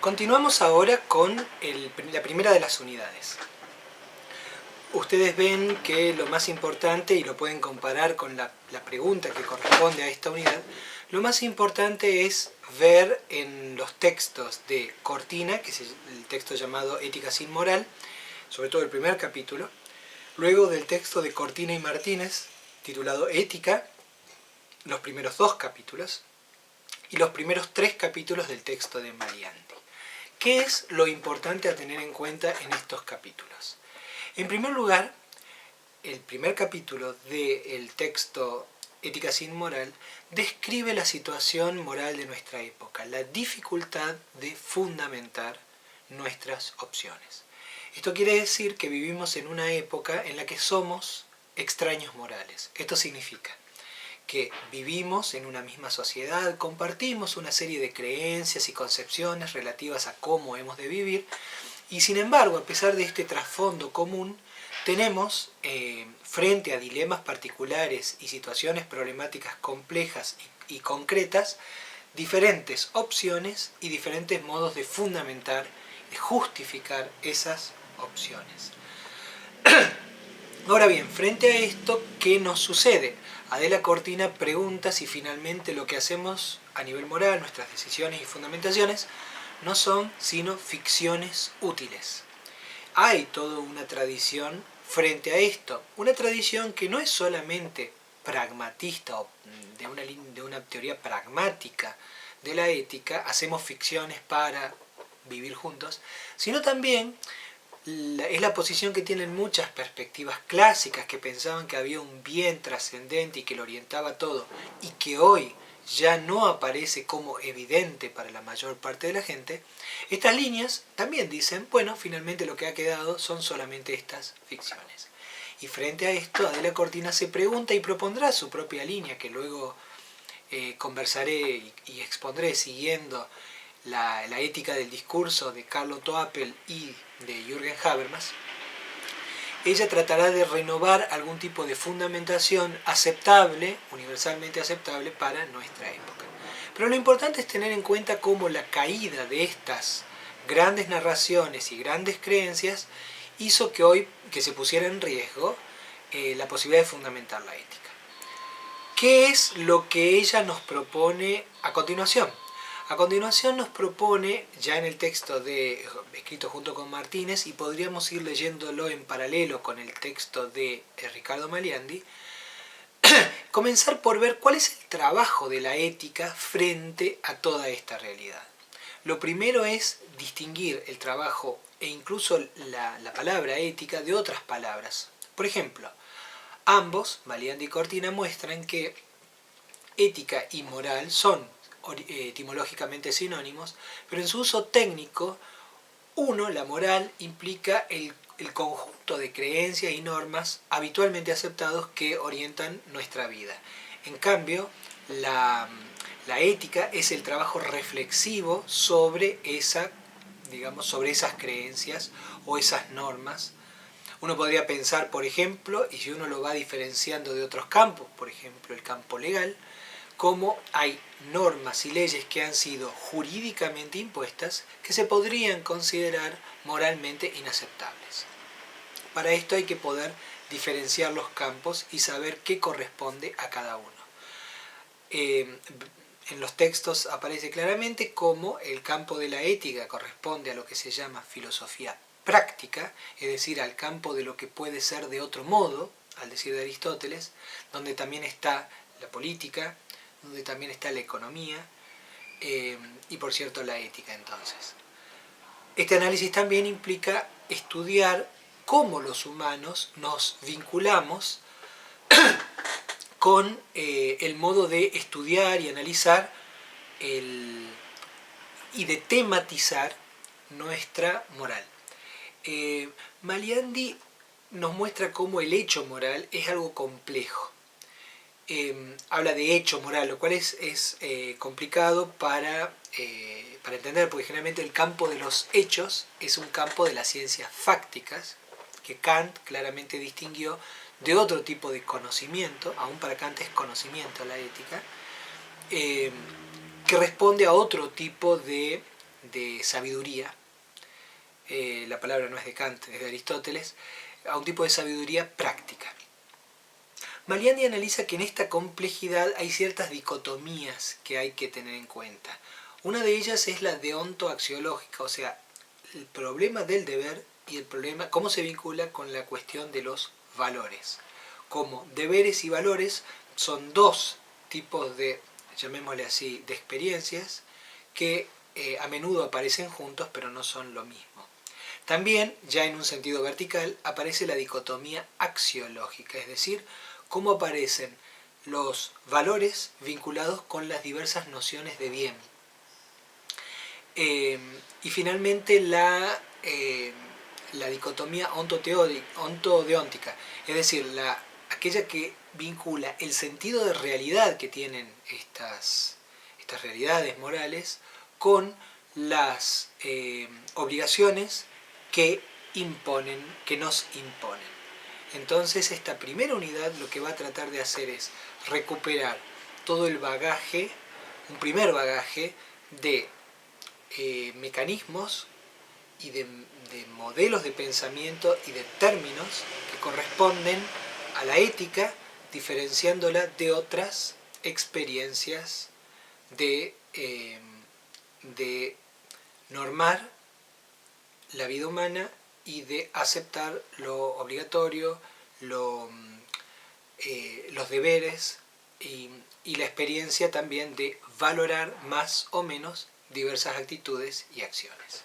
Continuamos ahora con la primera de las unidades. Ustedes ven que lo más importante, y lo pueden comparar con la pregunta que corresponde a esta unidad, lo más importante es ver en los textos de Cortina, que es el texto llamado Ética sin moral, sobre todo el primer capítulo, luego del texto de Cortina y Martínez, titulado Ética, los primeros 2 capítulos, y los primeros 3 capítulos del texto de Maliandi. ¿Qué es lo importante a tener en cuenta en estos capítulos? En primer lugar, el primer capítulo del texto Ética sin moral describe la situación moral de nuestra época, la dificultad de fundamentar nuestras opciones. Esto quiere decir que vivimos en una época en la que somos extraños morales. Esto significa que vivimos en una misma sociedad, compartimos una serie de creencias y concepciones relativas a cómo hemos de vivir, y sin embargo, a pesar de este trasfondo común, tenemos, frente a dilemas particulares y situaciones problemáticas complejas y concretas, diferentes opciones y diferentes modos de fundamentar, de justificar esas opciones. Ahora bien, frente a esto, ¿qué nos sucede? Adela Cortina pregunta si finalmente lo que hacemos a nivel moral, nuestras decisiones y fundamentaciones, no son sino ficciones útiles. Hay toda una tradición frente a esto, una tradición que no es solamente pragmatista o de una teoría pragmática de la ética, hacemos ficciones para vivir juntos, sino también es la posición que tienen muchas perspectivas clásicas que pensaban que había un bien trascendente y que lo orientaba todo, y que hoy ya no aparece como evidente para la mayor parte de la gente. Estas líneas también dicen, bueno, finalmente lo que ha quedado son solamente estas ficciones. Y frente a esto, Adela Cortina se pregunta y propondrá su propia línea, que luego conversaré y expondré siguiendo la ética del discurso de Carlo Toapel y de Jürgen Habermas. Ella tratará de renovar algún tipo de fundamentación aceptable, universalmente aceptable para nuestra época. Pero lo importante es tener en cuenta cómo la caída de estas grandes narraciones y grandes creencias hizo que se pusiera en riesgo la posibilidad de fundamentar la ética. ¿Qué es lo que ella nos propone a continuación? A continuación nos propone, ya en el texto escrito junto con Martínez, y podríamos ir leyéndolo en paralelo con el texto de Riccardo Maliandi, comenzar por ver cuál es el trabajo de la ética frente a toda esta realidad. Lo primero es distinguir el trabajo e incluso la palabra ética de otras palabras. Por ejemplo, ambos, Maliandi y Cortina, muestran que ética y moral son etimológicamente sinónimos, pero en su uso técnico, la moral implica el conjunto de creencias y normas habitualmente aceptados que orientan nuestra vida. En cambio, la ética es el trabajo reflexivo sobre sobre esas creencias o esas normas. Uno podría pensar, por ejemplo, y si uno lo va diferenciando de otros campos, por ejemplo el campo legal, cómo hay normas y leyes que han sido jurídicamente impuestas que se podrían considerar moralmente inaceptables. Para esto hay que poder diferenciar los campos y saber qué corresponde a cada uno. En los textos aparece claramente cómo el campo de la ética corresponde a lo que se llama filosofía práctica, es decir, al campo de lo que puede ser de otro modo, al decir de Aristóteles, donde también está la política, donde también está la economía y, por cierto, la ética. Entonces, este análisis también implica estudiar cómo los humanos nos vinculamos con el modo de estudiar y analizar y de tematizar nuestra moral. Maliandi nos muestra cómo el hecho moral es algo complejo. Habla de hecho moral, lo cual es complicado para entender, porque generalmente el campo de los hechos es un campo de las ciencias fácticas, que Kant claramente distinguió de otro tipo de conocimiento, aún para Kant es conocimiento la ética, que responde a otro tipo de de sabiduría, la palabra no es de Kant, es de Aristóteles, a un tipo de sabiduría práctica. Maliani analiza que en esta complejidad hay ciertas dicotomías que hay que tener en cuenta. Una de ellas es la deontoaxiológica, o sea, el problema del deber y el problema, cómo se vincula con la cuestión de los valores. Como deberes y valores son dos tipos de, llamémosle así, de experiencias que a menudo aparecen juntos pero no son lo mismo. También, ya en un sentido vertical, aparece la dicotomía axiológica, es decir, cómo aparecen los valores vinculados con las diversas nociones de bien. Y finalmente la dicotomía ontodeóntica, es decir, aquella que vincula el sentido de realidad que tienen estas realidades morales con las obligaciones que nos imponen. Entonces esta primera unidad lo que va a tratar de hacer es recuperar todo el bagaje, un primer bagaje de mecanismos y de modelos de pensamiento y de términos que corresponden a la ética, diferenciándola de otras experiencias de normar la vida humana y de aceptar lo obligatorio, los deberes y la experiencia también de valorar más o menos diversas actitudes y acciones.